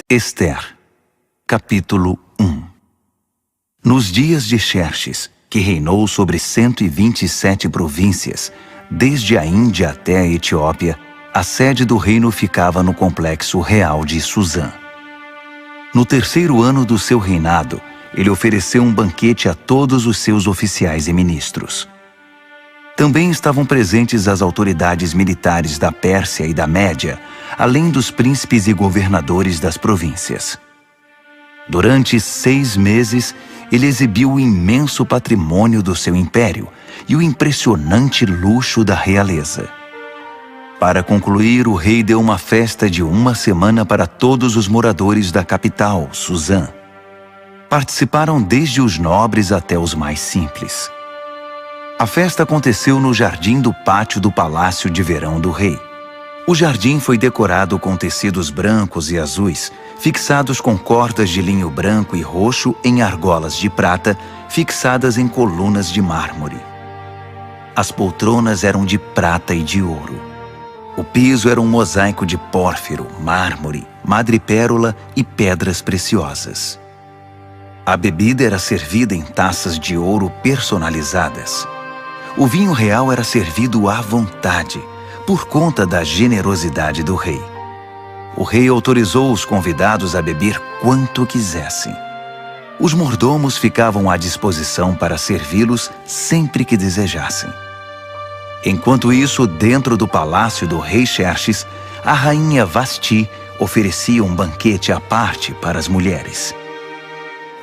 Ester, capítulo 1. Nos dias de Xerxes, que reinou sobre 127 províncias, desde a Índia até a Etiópia, a sede do reino ficava no complexo real de Susã. No terceiro ano do seu reinado, ele ofereceu um banquete a todos os seus oficiais e ministros. Também estavam presentes as autoridades militares da Pérsia e da Média, além dos príncipes e governadores das províncias. Durante 6 meses, ele exibiu o imenso patrimônio do seu império e o impressionante luxo da realeza. Para concluir, o rei deu uma festa de 1 semana para todos os moradores da capital, Susã. Participaram desde os nobres até os mais simples. A festa aconteceu no jardim do pátio do palácio de verão do rei. O jardim foi decorado com tecidos brancos e azuis, fixados com cordas de linho branco e roxo em argolas de prata, fixadas em colunas de mármore. As poltronas eram de prata e de ouro. O piso era um mosaico de pórfiro, mármore, madrepérola e pedras preciosas. A bebida era servida em taças de ouro personalizadas. O vinho real era servido à vontade, por conta da generosidade do rei. O rei autorizou os convidados a beber quanto quisessem. Os mordomos ficavam à disposição para servi-los sempre que desejassem. Enquanto isso, dentro do palácio do rei Xerxes, a rainha Vasti oferecia um banquete à parte para as mulheres.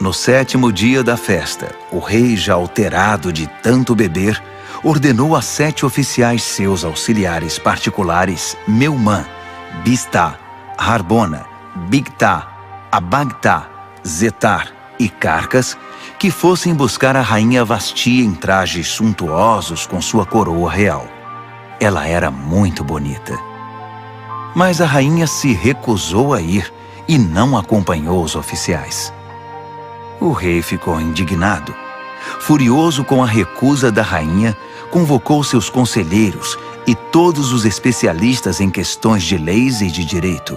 No 7º dia da festa, o rei, já alterado de tanto beber, ordenou a 7 oficiais seus auxiliares particulares, Meumã, Biztá, Harbona, Bigtá, Abagtá, Zetar e Carcas, que fossem buscar a rainha Vasti em trajes suntuosos com sua coroa real. Ela era muito bonita. Mas a rainha se recusou a ir e não acompanhou os oficiais. O rei ficou indignado. Furioso com a recusa da rainha, convocou seus conselheiros e todos os especialistas em questões de leis e de direito.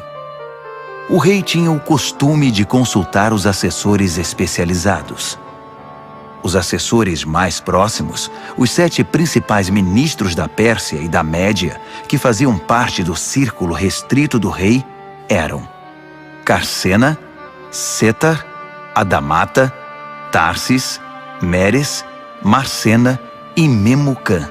O rei tinha o costume de consultar os assessores especializados. Os assessores mais próximos, os 7 principais ministros da Pérsia e da Média, que faziam parte do círculo restrito do rei, eram Carsena, Setar, Adamata, Tarsis, Meres, Marcena e Memucã.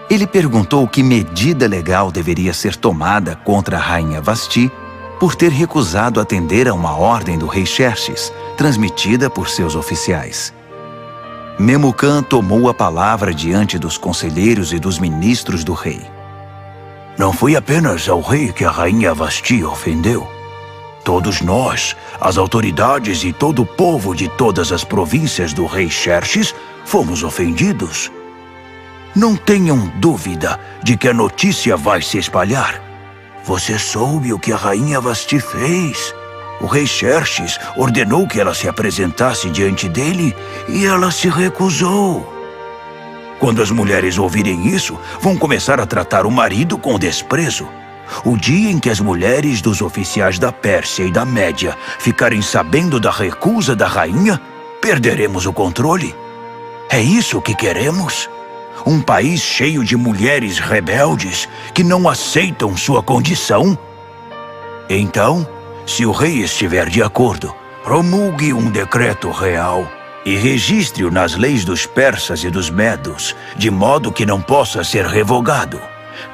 Ele perguntou que medida legal deveria ser tomada contra a rainha Vasti por ter recusado atender a uma ordem do rei Xerxes, transmitida por seus oficiais. Memucã tomou a palavra diante dos conselheiros e dos ministros do rei. Não foi apenas ao rei que a rainha Vasti ofendeu. Todos nós, as autoridades e todo o povo de todas as províncias do rei Xerxes, fomos ofendidos. Não tenham dúvida de que a notícia vai se espalhar. Você soube o que a rainha Vasti fez? O rei Xerxes ordenou que ela se apresentasse diante dele e ela se recusou. Quando as mulheres ouvirem isso, vão começar a tratar o marido com desprezo. O dia em que as mulheres dos oficiais da Pérsia e da Média ficarem sabendo da recusa da rainha, perderemos o controle. É isso que queremos? Um país cheio de mulheres rebeldes que não aceitam sua condição? Então, se o rei estiver de acordo, promulgue um decreto real e registre-o nas leis dos persas e dos medos, de modo que não possa ser revogado,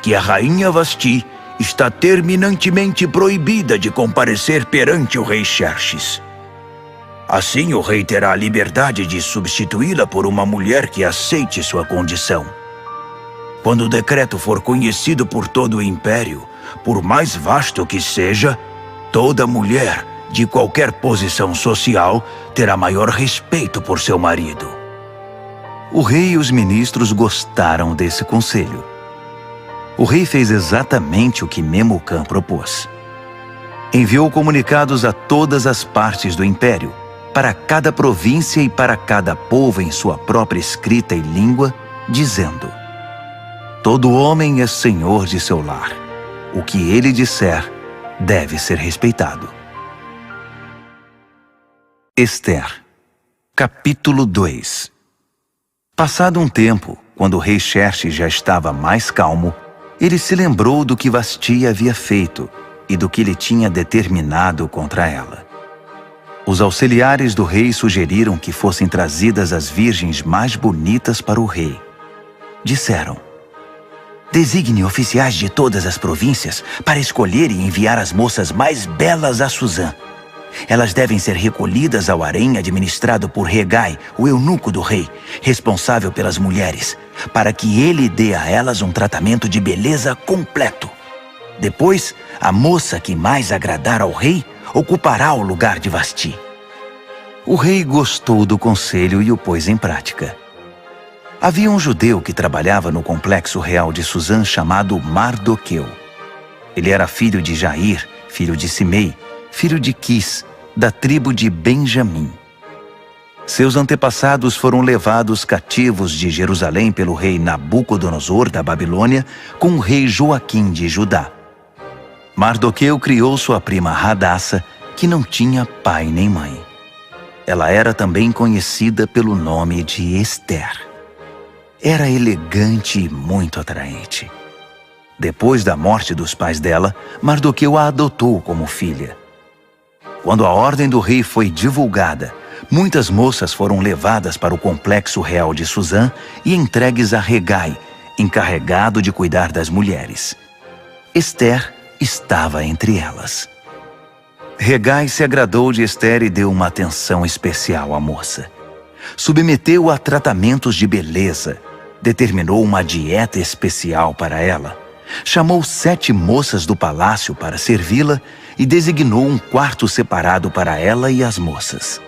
que a rainha Vasti está terminantemente proibida de comparecer perante o rei Xerxes. Assim, o rei terá a liberdade de substituí-la por uma mulher que aceite sua condição. Quando o decreto for conhecido por todo o império, por mais vasto que seja, toda mulher, de qualquer posição social, terá maior respeito por seu marido. O rei e os ministros gostaram desse conselho. O rei fez exatamente o que Memucã propôs. Enviou comunicados a todas as partes do império, para cada província e para cada povo em sua própria escrita e língua, dizendo: todo homem é senhor de seu lar. O que ele disser deve ser respeitado. Ester, capítulo 2. Passado um tempo, quando o rei Xerxes já estava mais calmo, ele se lembrou do que Vasti havia feito e do que ele tinha determinado contra ela. Os auxiliares do rei sugeriram que fossem trazidas as virgens mais bonitas para o rei. Disseram: designe oficiais de todas as províncias para escolher e enviar as moças mais belas a Suzã. Elas devem ser recolhidas ao harém administrado por Hegai, o eunuco do rei, responsável pelas mulheres, para que ele dê a elas um tratamento de beleza completo. Depois, a moça que mais agradar ao rei ocupará o lugar de Vasti. O rei gostou do conselho e o pôs em prática. Havia um judeu que trabalhava no complexo real de Suzã chamado Mardoqueu. Ele era filho de Jair, filho de Simei, filho de Quis, da tribo de Benjamim. Seus antepassados foram levados cativos de Jerusalém pelo rei Nabucodonosor da Babilônia com o rei Joaquim de Judá. Mardoqueu criou sua prima Hadassa, que não tinha pai nem mãe. Ela era também conhecida pelo nome de Ester. Era elegante e muito atraente. Depois da morte dos pais dela, Mardoqueu a adotou como filha. Quando a ordem do rei foi divulgada, muitas moças foram levadas para o complexo real de Suzã e entregues a Hegai, encarregado de cuidar das mulheres. Ester estava entre elas. Hegai se agradou de Ester e deu uma atenção especial à moça. Submeteu-a a tratamentos de beleza, determinou uma dieta especial para ela, chamou 7 moças do palácio para servi-la e designou um quarto separado para ela e as moças.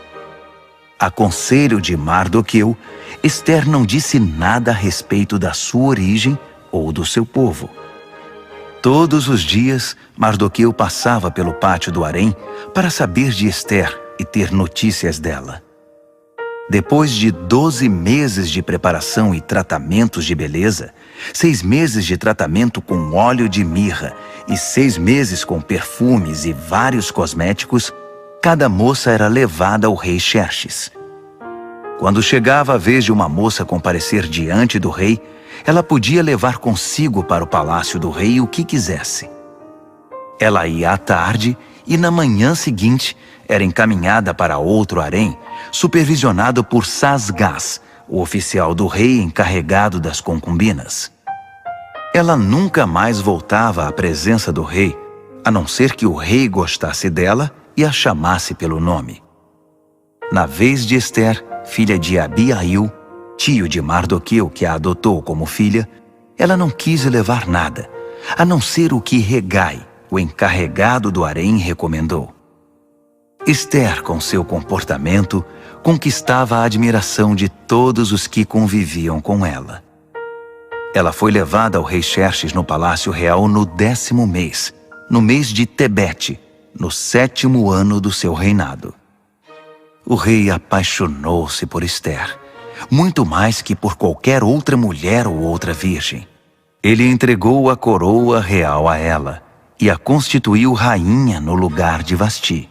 A conselho de Mardoqueu, Ester não disse nada a respeito da sua origem ou do seu povo. Todos os dias, Mardoqueu passava pelo pátio do harém para saber de Ester e ter notícias dela. Depois de 12 meses de preparação e tratamentos de beleza, 6 meses de tratamento com óleo de mirra e 6 meses com perfumes e vários cosméticos, cada moça era levada ao rei Xerxes. Quando chegava a vez de uma moça comparecer diante do rei, ela podia levar consigo para o palácio do rei o que quisesse. Ela ia à tarde e na manhã seguinte era encaminhada para outro harém, supervisionado por Sasgás, o oficial do rei encarregado das concubinas. Ela nunca mais voltava à presença do rei, a não ser que o rei gostasse dela e a chamasse pelo nome. Na vez de Ester, filha de Abiail, tio de Mardoqueu que a adotou como filha, ela não quis levar nada, a não ser o que Hegai, o encarregado do harém, recomendou. Ester, com seu comportamento, conquistava a admiração de todos os que conviviam com ela. Ela foi levada ao rei Xerxes no palácio real no 10º mês, no mês de Tebete, no 7º ano do seu reinado. O rei apaixonou-se por Ester, muito mais que por qualquer outra mulher ou outra virgem. Ele entregou a coroa real a ela e a constituiu rainha no lugar de Vasti.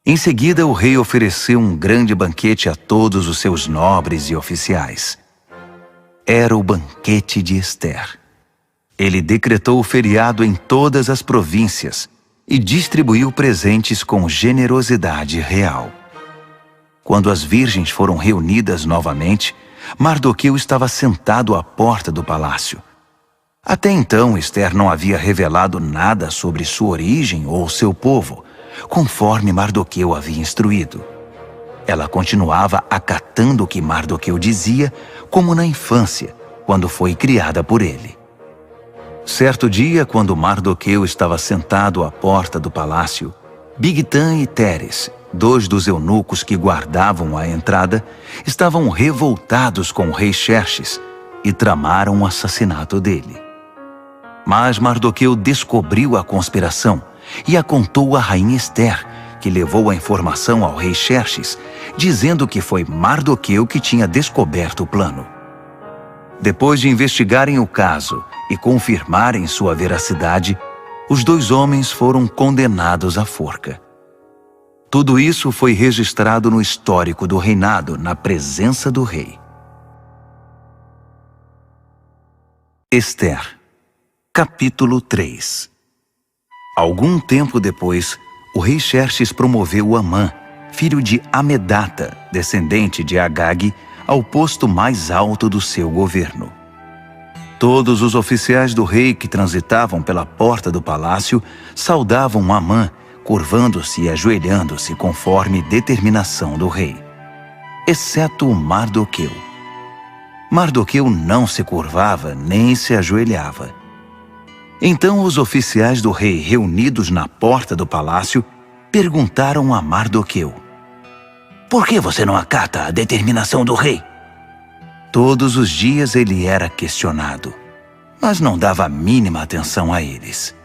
Em seguida, o rei ofereceu um grande banquete a todos os seus nobres e oficiais. Era o banquete de Ester. Ele decretou o feriado em todas as províncias e distribuiu presentes com generosidade real. Quando as virgens foram reunidas novamente, Mardoqueu estava sentado à porta do palácio. Até então, Ester não havia revelado nada sobre sua origem ou seu povo, conforme Mardoqueu havia instruído. Ela continuava acatando o que Mardoqueu dizia, como na infância, quando foi criada por ele. Certo dia, quando Mardoqueu estava sentado à porta do palácio, Bigtã e Teres, 2 dos eunucos que guardavam a entrada, estavam revoltados com o rei Xerxes e tramaram o assassinato dele. Mas Mardoqueu descobriu a conspiração e a contou à rainha Ester, que levou a informação ao rei Xerxes, dizendo que foi Mardoqueu que tinha descoberto o plano. Depois de investigarem o caso e confirmarem sua veracidade, os 2 homens foram condenados à forca. Tudo isso foi registrado no histórico do reinado, na presença do rei. Ester, capítulo 3. Algum tempo depois, o rei Xerxes promoveu Amã, filho de Amedata, descendente de Agag, ao posto mais alto do seu governo. Todos os oficiais do rei que transitavam pela porta do palácio saudavam Amã, curvando-se e ajoelhando-se conforme determinação do rei, exceto Mardoqueu. Mardoqueu não se curvava nem se ajoelhava. Então os oficiais do rei, reunidos na porta do palácio, perguntaram a Mardoqueu: "Por que você não acata a determinação do rei?" Todos os dias ele era questionado, mas não dava a mínima atenção a eles.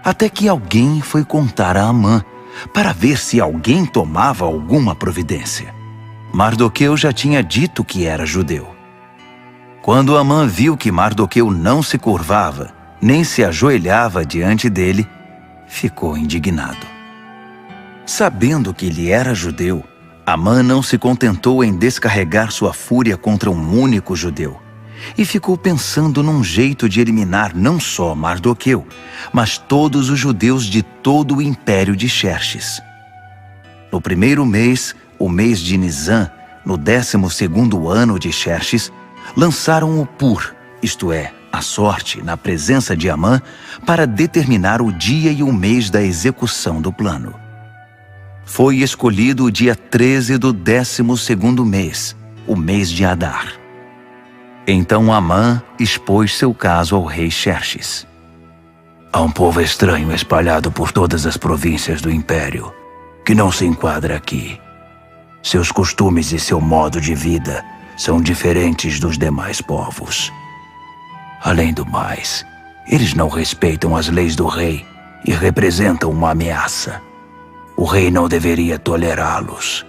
Até que alguém foi contar a Amã, para ver se alguém tomava alguma providência. Mardoqueu já tinha dito que era judeu. Quando Amã viu que Mardoqueu não se curvava, nem se ajoelhava diante dele, ficou indignado. Sabendo que ele era judeu, Amã não se contentou em descarregar sua fúria contra um único judeu, e ficou pensando num jeito de eliminar não só Mardoqueu, mas todos os judeus de todo o império de Xerxes. No primeiro mês, o mês de Nisã, no 12º ano de Xerxes, lançaram o Pur, isto é, a sorte, na presença de Amã, para determinar o dia e o mês da execução do plano. Foi escolhido o dia 13 do 12º mês, o mês de Adar. Então Amã expôs seu caso ao rei Xerxes. Há um povo estranho espalhado por todas as províncias do império, que não se enquadra aqui. Seus costumes e seu modo de vida são diferentes dos demais povos. Além do mais, eles não respeitam as leis do rei e representam uma ameaça. O rei não deveria tolerá-los.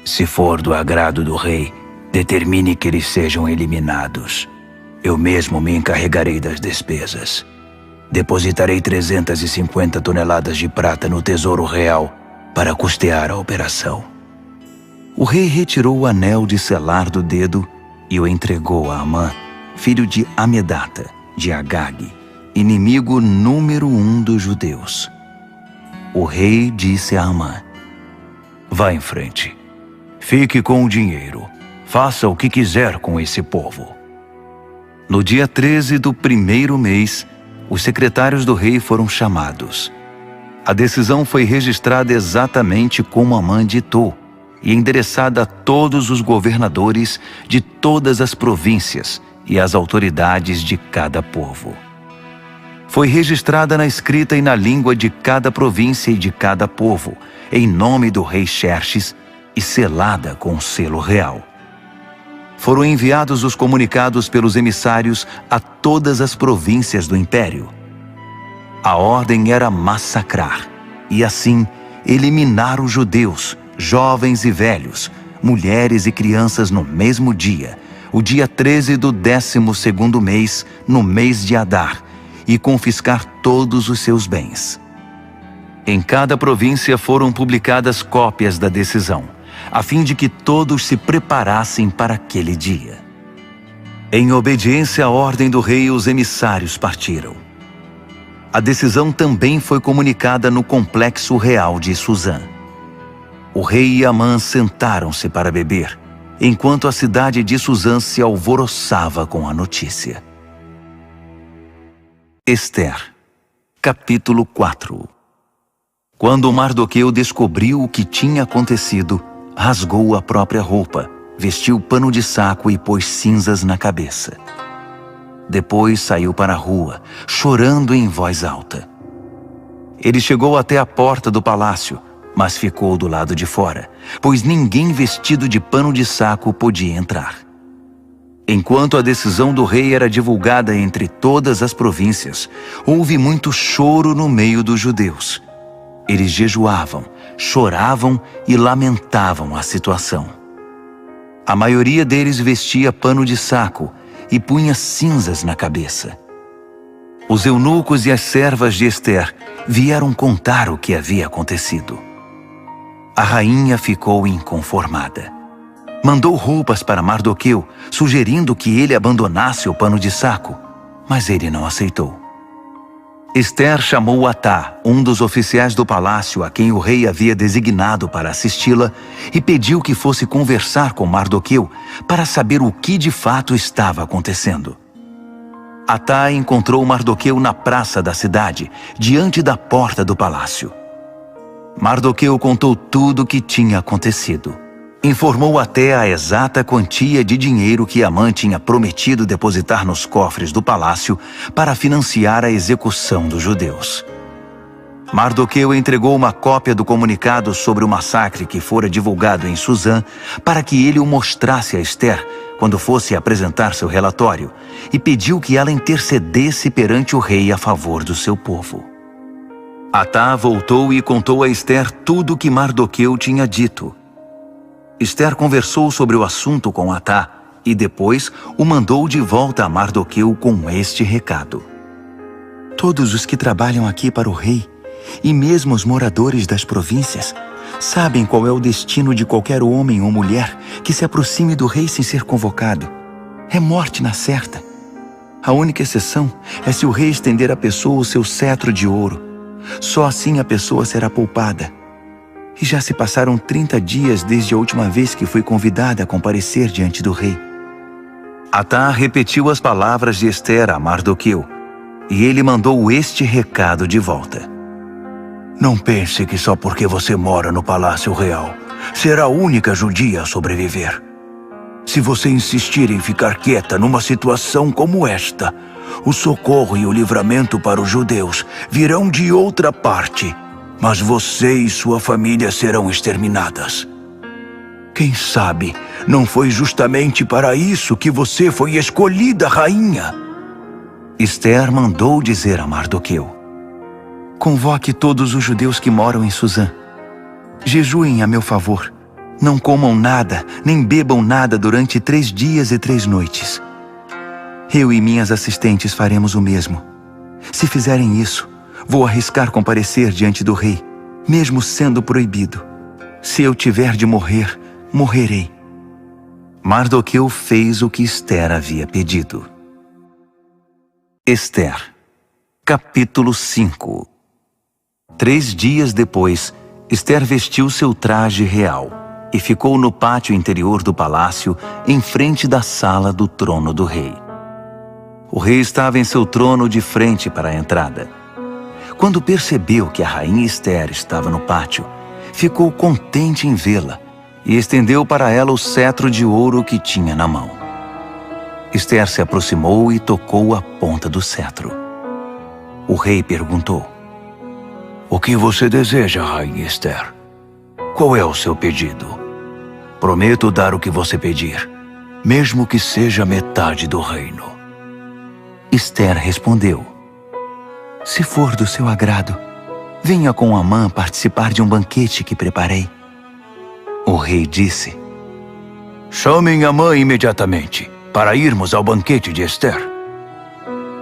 Se for do agrado do rei, determine que eles sejam eliminados. Eu mesmo me encarregarei das despesas. Depositarei 350 toneladas de prata no Tesouro Real para custear a operação. O rei retirou o anel de selar do dedo e o entregou a Amã, filho de Amedata, de Agag, inimigo número 1 dos judeus. O rei disse a Amã: "Vá em frente. Fique com o dinheiro. Faça o que quiser com esse povo." No dia 13 do primeiro mês, os secretários do rei foram chamados. A decisão foi registrada exatamente como Amã ditou e endereçada a todos os governadores de todas as províncias e às autoridades de cada povo. Foi registrada na escrita e na língua de cada província e de cada povo, em nome do rei Xerxes, e selada com o selo real. Foram enviados os comunicados pelos emissários a todas as províncias do império. A ordem era massacrar, e assim eliminar os judeus, jovens e velhos, mulheres e crianças no mesmo dia, o dia 13 do 12º mês, no mês de Adar, e confiscar todos os seus bens. Em cada província foram publicadas cópias da decisão, a fim de que todos se preparassem para aquele dia. Em obediência à ordem do rei, os emissários partiram. A decisão também foi comunicada no complexo real de Suzã. O rei e Amã sentaram-se para beber, enquanto a cidade de Suzã se alvoroçava com a notícia. Ester, capítulo 4. Quando Mardoqueu descobriu o que tinha acontecido, rasgou a própria roupa, vestiu pano de saco e pôs cinzas na cabeça. Depois saiu para a rua, chorando em voz alta. Ele chegou até a porta do palácio, mas ficou do lado de fora, pois ninguém vestido de pano de saco podia entrar. Enquanto a decisão do rei era divulgada entre todas as províncias, houve muito choro no meio dos judeus. Eles jejuavam, choravam e lamentavam a situação. A maioria deles vestia pano de saco e punha cinzas na cabeça. Os eunucos e as servas de Ester vieram contar o que havia acontecido. A rainha ficou inconformada. Mandou roupas para Mardoqueu, sugerindo que ele abandonasse o pano de saco, mas ele não aceitou. Esther chamou Atá, um dos oficiais do palácio a quem o rei havia designado para assisti-la, e pediu que fosse conversar com Mardoqueu para saber o que de fato estava acontecendo. Atá encontrou Mardoqueu na praça da cidade, diante da porta do palácio. Mardoqueu contou tudo o que tinha acontecido. Informou até a exata quantia de dinheiro que Amã tinha prometido depositar nos cofres do palácio para financiar a execução dos judeus. Mardoqueu entregou uma cópia do comunicado sobre o massacre que fora divulgado em Suzã para que ele o mostrasse a Esther quando fosse apresentar seu relatório e pediu que ela intercedesse perante o rei a favor do seu povo. Atá voltou e contou a Esther tudo o que Mardoqueu tinha dito. Esther conversou sobre o assunto com Atá e depois o mandou de volta a Mardoqueu com este recado. Todos os que trabalham aqui para o rei, e mesmo os moradores das províncias, sabem qual é o destino de qualquer homem ou mulher que se aproxime do rei sem ser convocado. É morte na certa. A única exceção é se o rei estender à pessoa o seu cetro de ouro. Só assim a pessoa será poupada. E já se passaram 30 dias desde a última vez que fui convidada a comparecer diante do rei. Atá repetiu as palavras de Esther a Mardoqueu, e ele mandou este recado de volta. Não pense que só porque você mora no Palácio Real, será a única judia a sobreviver. Se você insistir em ficar quieta numa situação como esta, o socorro e o livramento para os judeus virão de outra parte, mas você e sua família serão exterminadas. Quem sabe não foi justamente para isso que você foi escolhida rainha? Esther mandou dizer a Mardoqueu: convoque todos os judeus que moram em Suzã. Jejuem a meu favor. Não comam nada, nem bebam nada durante 3 dias e 3 noites. Eu e minhas assistentes faremos o mesmo. Se fizerem isso, vou arriscar comparecer diante do rei, mesmo sendo proibido. Se eu tiver de morrer, morrerei. Mardoqueu fez o que Esther havia pedido. Esther, capítulo 5. 3 dias depois, Esther vestiu seu traje real e ficou no pátio interior do palácio, em frente da sala do trono do rei. O rei estava em seu trono de frente para a entrada. Quando percebeu que a rainha Esther estava no pátio, ficou contente em vê-la e estendeu para ela o cetro de ouro que tinha na mão. Esther se aproximou e tocou a ponta do cetro. O rei perguntou: O que você deseja, rainha Esther? Qual é o seu pedido? Prometo dar o que você pedir, mesmo que seja metade do reino. Esther respondeu: se for do seu agrado, venha com Amã participar de um banquete que preparei. O rei disse: chamem Amã imediatamente, para irmos ao banquete de Esther.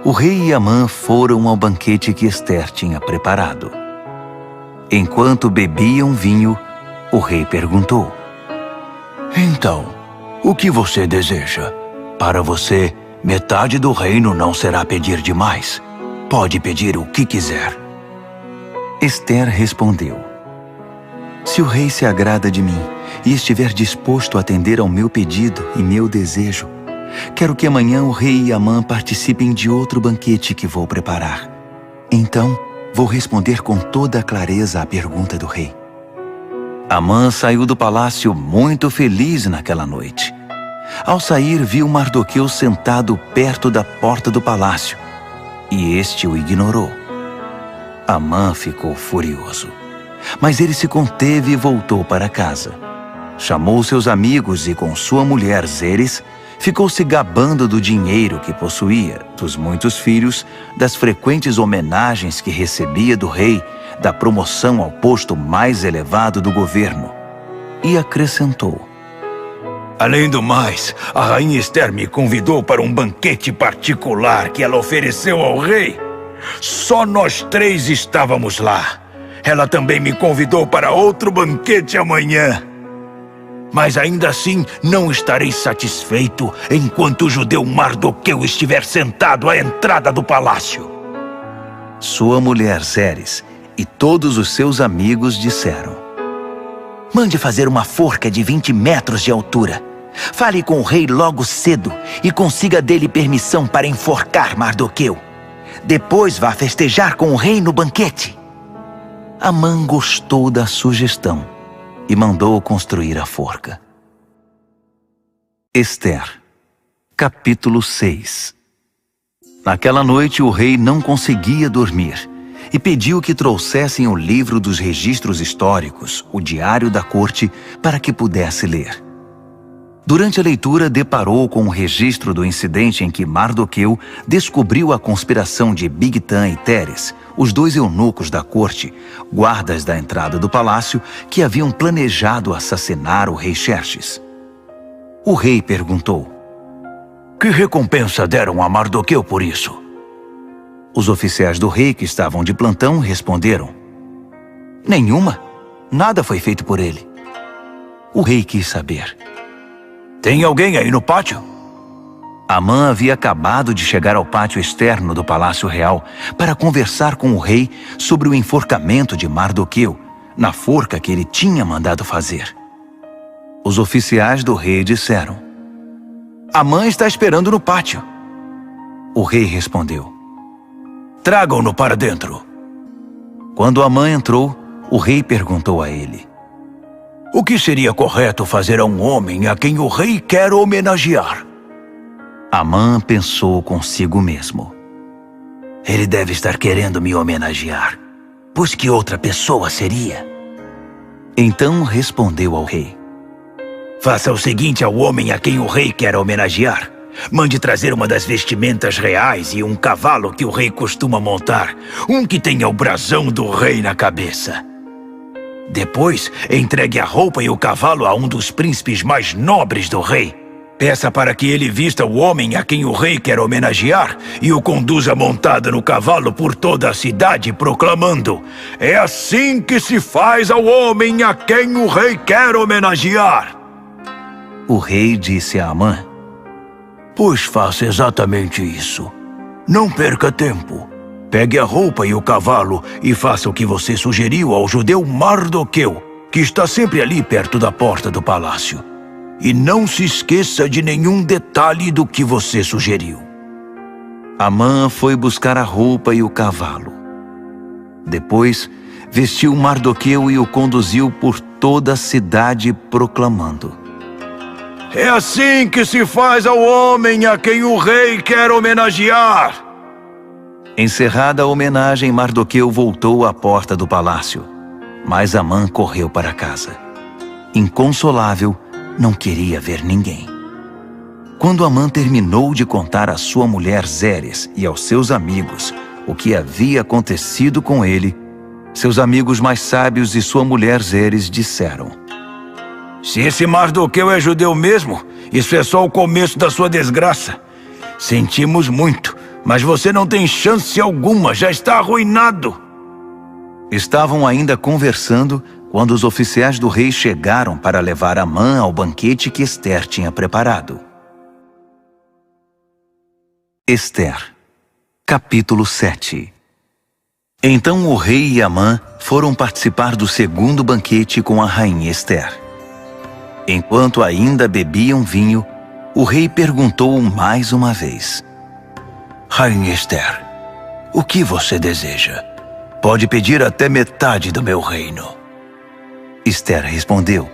O rei e Amã foram ao banquete que Esther tinha preparado. Enquanto bebiam vinho, o rei perguntou: então, o que você deseja? Para você, metade do reino não será pedir demais. Pode pedir o que quiser. Esther respondeu: se o rei se agrada de mim e estiver disposto a atender ao meu pedido e meu desejo, quero que amanhã o rei e Amã participem de outro banquete que vou preparar. Então, vou responder com toda a clareza à pergunta do rei. Amã saiu do palácio muito feliz naquela noite. Ao sair, viu Mardoqueu sentado perto da porta do palácio, e este o ignorou. Amã ficou furioso, mas ele se conteve e voltou para casa. Chamou seus amigos e, com sua mulher Zeres, ficou se gabando do dinheiro que possuía, dos muitos filhos, das frequentes homenagens que recebia do rei, da promoção ao posto mais elevado do governo. E acrescentou: além do mais, a rainha Esther me convidou para um banquete particular que ela ofereceu ao rei. Só nós 3 estávamos lá. Ela também me convidou para outro banquete amanhã. Mas ainda assim não estarei satisfeito enquanto o judeu Mardoqueu estiver sentado à entrada do palácio. Sua mulher Zeres e todos os seus amigos disseram: Mande fazer uma forca de 20 metros de altura. Fale com o rei logo cedo e consiga dele permissão para enforcar Mardoqueu. Depois vá festejar com o rei no banquete. Amã gostou da sugestão e mandou construir a forca. Ester, capítulo 6. Naquela noite o rei não conseguia dormir e pediu que trouxessem o livro dos registros históricos, o diário da corte, para que pudesse ler. Durante a leitura, deparou com o registro do incidente em que Mardoqueu descobriu a conspiração de Bigtan e Teres, os dois eunucos da corte, guardas da entrada do palácio, que haviam planejado assassinar o rei Xerxes. O rei perguntou: Que recompensa deram a Mardoqueu por isso? Os oficiais do rei que estavam de plantão responderam: Nenhuma. Nada foi feito por ele. O rei quis saber: Tem alguém aí no pátio? Amã havia acabado de chegar ao pátio externo do Palácio Real para conversar com o rei sobre o enforcamento de Mardoqueu, na forca que ele tinha mandado fazer. Os oficiais do rei disseram: Amã está esperando no pátio. O rei respondeu: Tragam-no para dentro. Quando Amã entrou, o rei perguntou a ele: O que seria correto fazer a um homem a quem o rei quer homenagear? Amã pensou consigo mesmo: Ele deve estar querendo me homenagear, pois que outra pessoa seria? Então respondeu ao rei: Faça o seguinte ao homem a quem o rei quer homenagear. Mande trazer uma das vestimentas reais e um cavalo que o rei costuma montar, um que tenha o brasão do rei na cabeça. Depois, entregue a roupa e o cavalo a um dos príncipes mais nobres do rei. Peça para que ele vista o homem a quem o rei quer homenagear e o conduza montado no cavalo por toda a cidade, proclamando: É assim que se faz ao homem a quem o rei quer homenagear. O rei disse a Amã: Pois faça exatamente isso. Não perca tempo. Pegue a roupa e o cavalo e faça o que você sugeriu ao judeu Mardoqueu, que está sempre ali perto da porta do palácio. E não se esqueça de nenhum detalhe do que você sugeriu. Amã foi buscar a roupa e o cavalo. Depois, vestiu Mardoqueu e o conduziu por toda a cidade, proclamando: É assim que se faz ao homem a quem o rei quer homenagear. Encerrada a homenagem, Mardoqueu voltou à porta do palácio, mas Amã correu para casa. Inconsolável, não queria ver ninguém. Quando Amã terminou de contar à sua mulher Zeres e aos seus amigos o que havia acontecido com ele, seus amigos mais sábios e sua mulher Zeres disseram: Se esse Mardoqueu é judeu mesmo, isso é só o começo da sua desgraça. Sentimos muito, mas você não tem chance alguma, já está arruinado. Estavam ainda conversando quando os oficiais do rei chegaram para levar Amã ao banquete que Ester tinha preparado. Ester, capítulo 7. Então o rei e Amã foram participar do segundo banquete com a rainha Ester. Enquanto ainda bebiam vinho, o rei perguntou mais uma vez: Rainha Ester, o que você deseja? Pode pedir até metade do meu reino. Ester respondeu: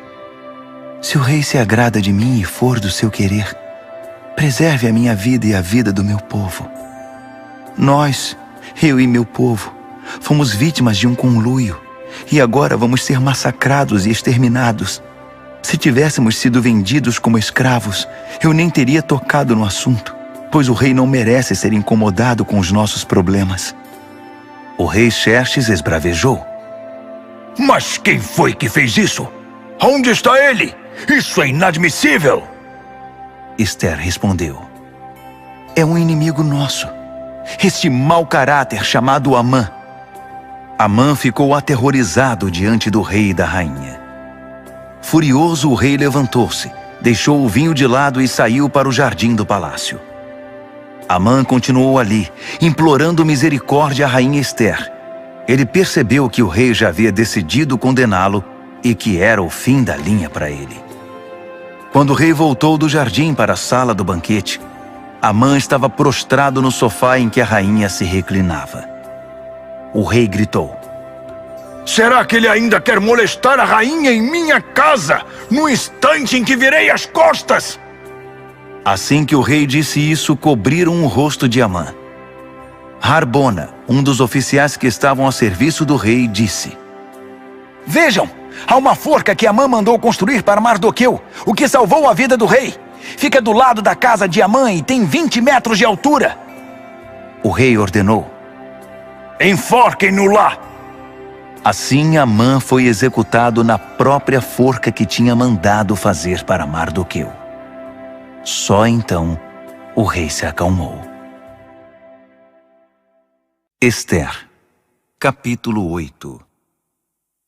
Se o rei se agrada de mim e for do seu querer, preserve a minha vida e a vida do meu povo. Nós, eu e meu povo, fomos vítimas de um conluio e agora vamos ser massacrados e exterminados. Se tivéssemos sido vendidos como escravos, eu nem teria tocado no assunto, pois o rei não merece ser incomodado com os nossos problemas. O rei Xerxes esbravejou: Mas quem foi que fez isso? Onde está ele? Isso é inadmissível! Ester respondeu: É um inimigo nosso, este mau caráter chamado Amã. Amã ficou aterrorizado diante do rei e da rainha. Furioso, o rei levantou-se, deixou o vinho de lado e saiu para o jardim do palácio. Amã continuou ali, implorando misericórdia à rainha Ester. Ele percebeu que o rei já havia decidido condená-lo e que era o fim da linha para ele. Quando o rei voltou do jardim para a sala do banquete, Amã estava prostrado no sofá em que a rainha se reclinava. O rei gritou: Será que ele ainda quer molestar a rainha em minha casa, no instante em que virei as costas? Assim que o rei disse isso, cobriram o rosto de Amã. Harbona, um dos oficiais que estavam a serviço do rei, disse: Vejam, há uma forca que Amã mandou construir para Mardoqueu, o que salvou a vida do rei. Fica do lado da casa de Amã e tem 20 metros de altura. O rei ordenou: Enforquem-no lá! Assim, Amã foi executado na própria forca que tinha mandado fazer para Mardoqueu. Só então o rei se acalmou. Ester, capítulo 8.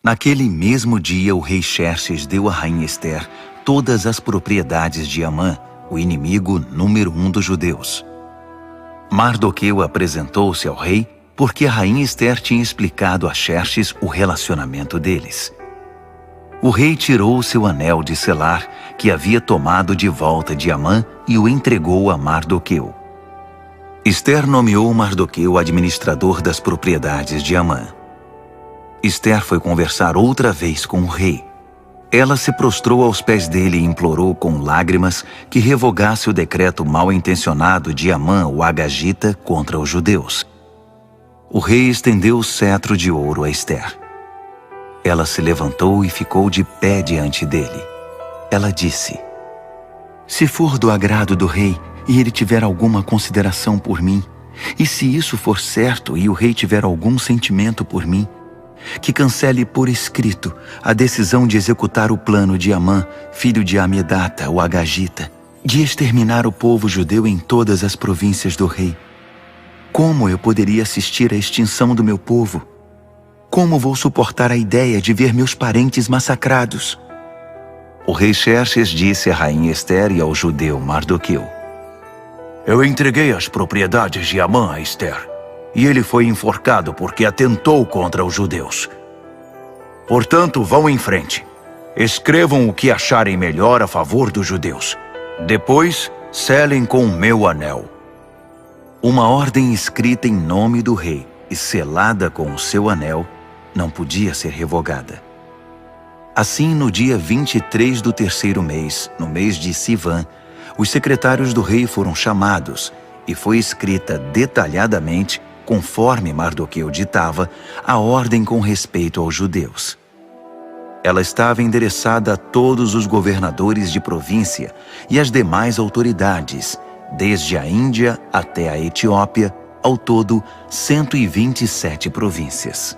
Naquele mesmo dia, o rei Xerxes deu à rainha Ester todas as propriedades de Amã, o inimigo número 1 dos judeus. Mardoqueu apresentou-se ao rei porque a rainha Ester tinha explicado a Xerxes o relacionamento deles. O rei tirou seu anel de selar, que havia tomado de volta de Amã, e o entregou a Mardoqueu. Ester nomeou Mardoqueu administrador das propriedades de Amã. Ester foi conversar outra vez com o rei. Ela se prostrou aos pés dele e implorou com lágrimas que revogasse o decreto mal-intencionado de Amã, o Agagita, contra os judeus. O rei estendeu o cetro de ouro a Ester. Ela se levantou e ficou de pé diante dele. Ela disse: Se for do agrado do rei e ele tiver alguma consideração por mim, e se isso for certo e o rei tiver algum sentimento por mim, que cancele por escrito a decisão de executar o plano de Amã, filho de Amedata, o Agagita, de exterminar o povo judeu em todas as províncias do rei. Como eu poderia assistir à extinção do meu povo? Como vou suportar a ideia de ver meus parentes massacrados? O rei Xerxes disse à rainha Ester e ao judeu Mardoqueu: Eu entreguei as propriedades de Amã a Ester, e ele foi enforcado porque atentou contra os judeus. Portanto, vão em frente. Escrevam o que acharem melhor a favor dos judeus. Depois, selem com o meu anel. Uma ordem escrita em nome do rei e selada com o seu anel não podia ser revogada. Assim, no dia 23 do terceiro mês, no mês de Sivan, os secretários do rei foram chamados e foi escrita detalhadamente, conforme Mardoqueu ditava, a ordem com respeito aos judeus. Ela estava endereçada a todos os governadores de província e às demais autoridades, desde a Índia até a Etiópia, ao todo 127 províncias.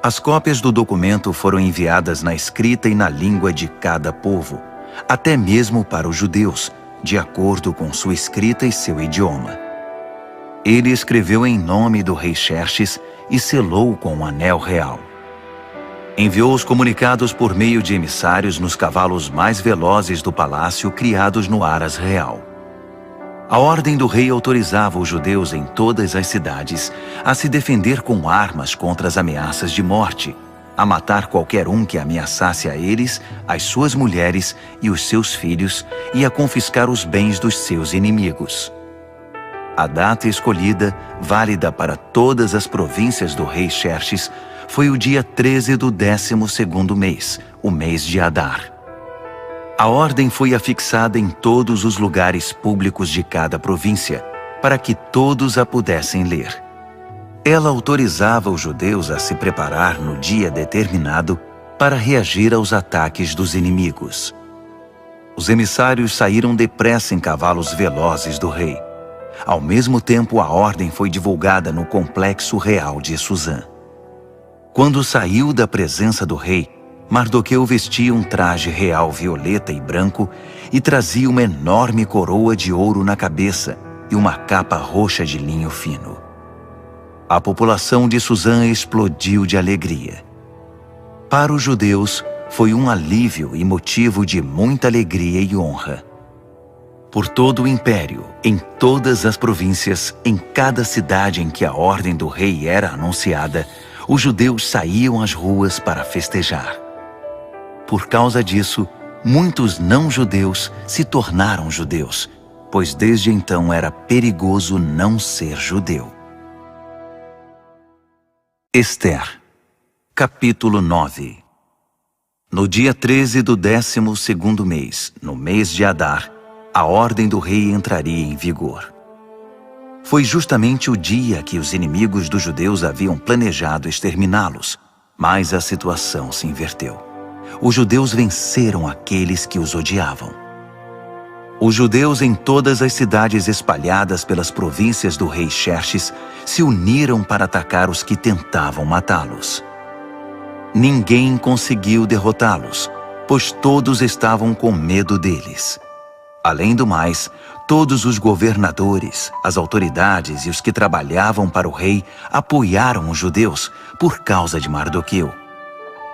As cópias do documento foram enviadas na escrita e na língua de cada povo, até mesmo para os judeus, de acordo com sua escrita e seu idioma. Ele escreveu em nome do rei Xerxes e selou com o anel real. Enviou os comunicados por meio de emissários nos cavalos mais velozes do palácio criados no Aras Real. A ordem do rei autorizava os judeus em todas as cidades a se defender com armas contra as ameaças de morte, a matar qualquer um que ameaçasse a eles, as suas mulheres e os seus filhos, e a confiscar os bens dos seus inimigos. A data escolhida, válida para todas as províncias do rei Xerxes, foi o dia 13 do 12º mês, o mês de Adar. A ordem foi afixada em todos os lugares públicos de cada província, para que todos a pudessem ler. Ela autorizava os judeus a se preparar no dia determinado para reagir aos ataques dos inimigos. Os emissários saíram depressa em cavalos velozes do rei. Ao mesmo tempo, a ordem foi divulgada no complexo real de Suzã. Quando saiu da presença do rei, Mardoqueu vestia um traje real violeta e branco e trazia uma enorme coroa de ouro na cabeça e uma capa roxa de linho fino. A população de Suzã explodiu de alegria. Para os judeus, foi um alívio e motivo de muita alegria e honra. Por todo o império, em todas as províncias, em cada cidade em que a ordem do rei era anunciada, os judeus saíam às ruas para festejar. Por causa disso, muitos não-judeus se tornaram judeus, pois desde então era perigoso não ser judeu. Ester, capítulo 9. No dia 13 do 12º mês, no mês de Adar, a ordem do rei entraria em vigor. Foi justamente o dia que os inimigos dos judeus haviam planejado exterminá-los, mas a situação se inverteu. Os judeus venceram aqueles que os odiavam. Os judeus em todas as cidades espalhadas pelas províncias do rei Xerxes se uniram para atacar os que tentavam matá-los. Ninguém conseguiu derrotá-los, pois todos estavam com medo deles. Além do mais, todos os governadores, as autoridades e os que trabalhavam para o rei apoiaram os judeus por causa de Mardoqueu.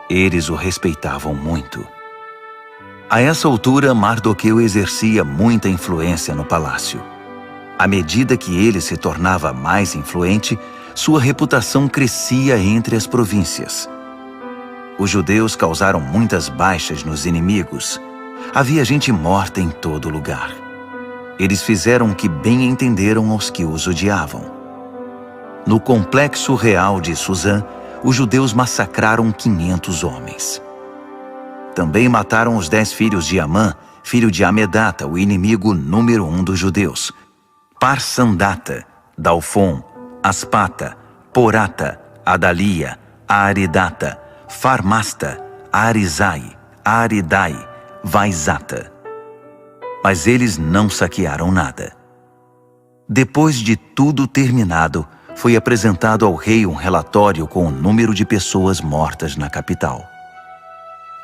Eles o respeitavam muito. A essa altura, Mardoqueu exercia muita influência no palácio. À medida que ele se tornava mais influente, sua reputação crescia entre as províncias. Os judeus causaram muitas baixas nos inimigos. Havia gente morta em todo lugar. Eles fizeram o que bem entenderam aos que os odiavam. No complexo real de Suzã, os judeus massacraram 500 homens. Também mataram os 10 filhos de Amã, filho de Amedata, o inimigo número 1 dos judeus. Parsandata, Dalfon, Aspata, Porata, Adalia, Aridata, Farmasta, Arizai, Aridai, Vaizata. Mas eles não saquearam nada. Depois de tudo terminado, foi apresentado ao rei um relatório com o número de pessoas mortas na capital.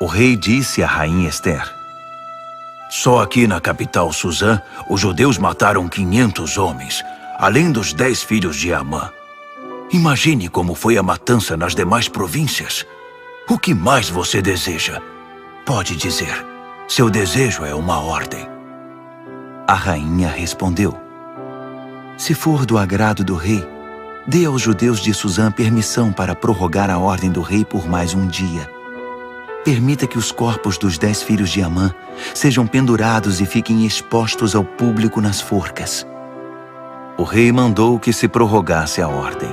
O rei disse à rainha Ester: Só aqui na capital Suzã, os judeus mataram 500 homens, além dos 10 filhos de Amã. Imagine como foi a matança nas demais províncias. O que mais você deseja? Pode dizer. Seu desejo é uma ordem. A rainha respondeu: Se for do agrado do rei, dê aos judeus de Suzã permissão para prorrogar a ordem do rei por mais um dia. Permita que os corpos dos 10 filhos de Amã sejam pendurados e fiquem expostos ao público nas forcas. O rei mandou que se prorrogasse a ordem.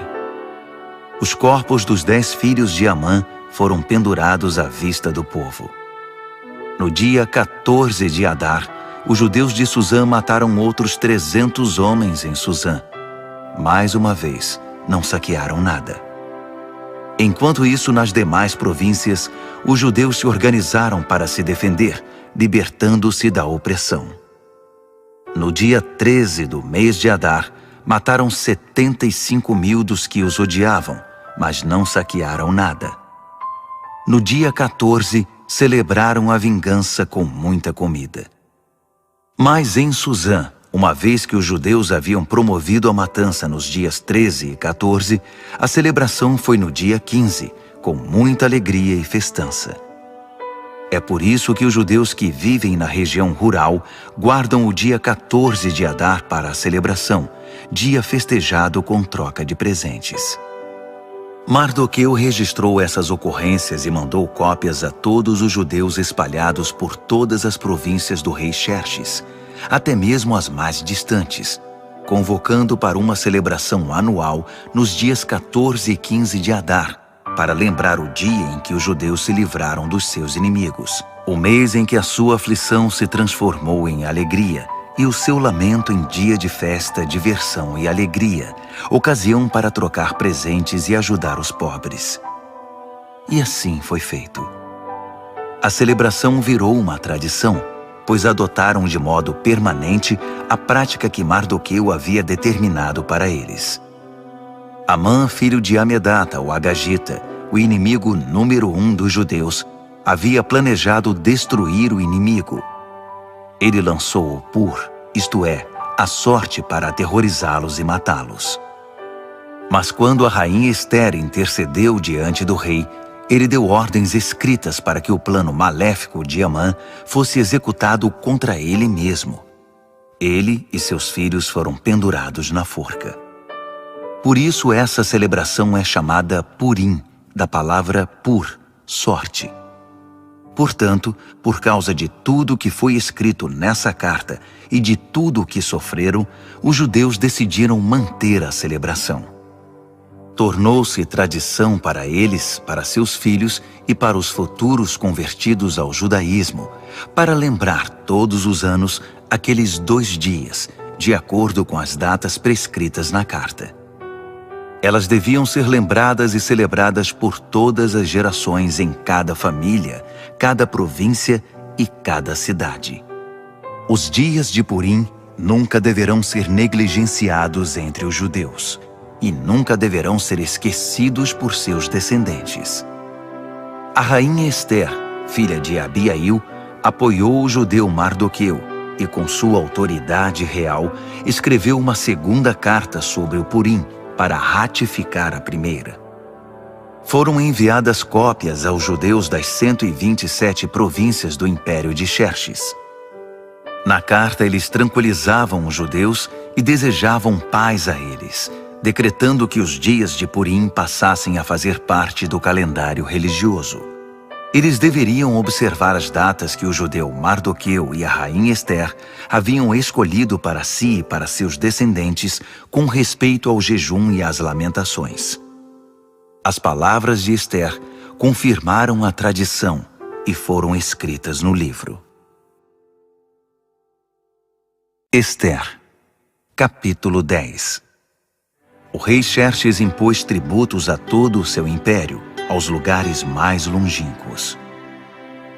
Os corpos dos 10 filhos de Amã foram pendurados à vista do povo. No dia 14 de Adar, os judeus de Suzã mataram outros 300 homens em Suzã. Mais uma vez, não saquearam nada. Enquanto isso, nas demais províncias, os judeus se organizaram para se defender, libertando-se da opressão. No dia 13 do mês de Adar, mataram 75.000 dos que os odiavam, mas não saquearam nada. No dia 14, celebraram a vingança com muita comida. Mas em Suzã, uma vez que os judeus haviam promovido a matança nos dias 13 e 14, a celebração foi no dia 15, com muita alegria e festança. É por isso que os judeus que vivem na região rural guardam o dia 14 de Adar para a celebração, dia festejado com troca de presentes. Mardoqueu registrou essas ocorrências e mandou cópias a todos os judeus espalhados por todas as províncias do rei Xerxes, até mesmo as mais distantes, convocando para uma celebração anual nos dias 14 e 15 de Adar, para lembrar o dia em que os judeus se livraram dos seus inimigos, o mês em que a sua aflição se transformou em alegria e o seu lamento em dia de festa, diversão e alegria, ocasião para trocar presentes e ajudar os pobres. E assim foi feito. A celebração virou uma tradição, pois adotaram de modo permanente a prática que Mardoqueu havia determinado para eles. Amã, filho de Amedata, o Agagita, o inimigo número 1 dos judeus, havia planejado destruir o inimigo. Ele lançou o pur, isto é, a sorte para aterrorizá-los e matá-los. Mas quando a rainha Ester intercedeu diante do rei, ele deu ordens escritas para que o plano maléfico de Amã fosse executado contra ele mesmo. Ele e seus filhos foram pendurados na forca. Por isso essa celebração é chamada Purim, da palavra pur, sorte. Portanto, por causa de tudo que foi escrito nessa carta e de tudo o que sofreram, os judeus decidiram manter a celebração. Tornou-se tradição para eles, para seus filhos e para os futuros convertidos ao judaísmo, para lembrar todos os anos aqueles 2 dias, de acordo com as datas prescritas na carta. Elas deviam ser lembradas e celebradas por todas as gerações em cada família, cada província e cada cidade. Os dias de Purim nunca deverão ser negligenciados entre os judeus e nunca deverão ser esquecidos por seus descendentes. A rainha Ester, filha de Abiail, apoiou o judeu Mardoqueu e, com sua autoridade real, escreveu uma segunda carta sobre o Purim para ratificar a primeira. Foram enviadas cópias aos judeus das 127 províncias do Império de Xerxes. Na carta, eles tranquilizavam os judeus e desejavam paz a eles, decretando que os dias de Purim passassem a fazer parte do calendário religioso. Eles deveriam observar as datas que o judeu Mardoqueu e a rainha Ester haviam escolhido para si e para seus descendentes com respeito ao jejum e às lamentações. As palavras de Ester confirmaram a tradição e foram escritas no livro. Ester, capítulo 10. O rei Xerxes impôs tributos a todo o seu império, aos lugares mais longínquos.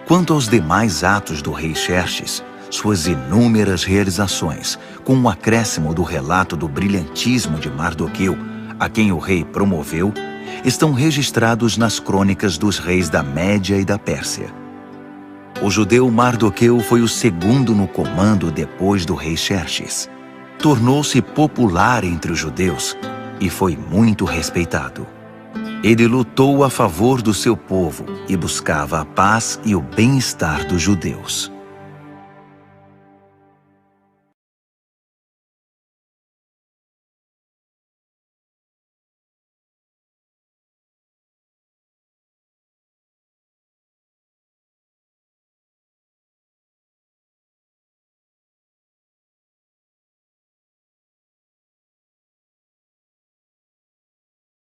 Quanto aos demais atos do rei Xerxes, suas inúmeras realizações, com o acréscimo do relato do brilhantismo de Mardoqueu, a quem o rei promoveu, estão registrados nas crônicas dos reis da Média e da Pérsia. O judeu Mardoqueu foi o segundo no comando depois do rei Xerxes. Tornou-se popular entre os judeus e foi muito respeitado. Ele lutou a favor do seu povo e buscava a paz e o bem-estar dos judeus.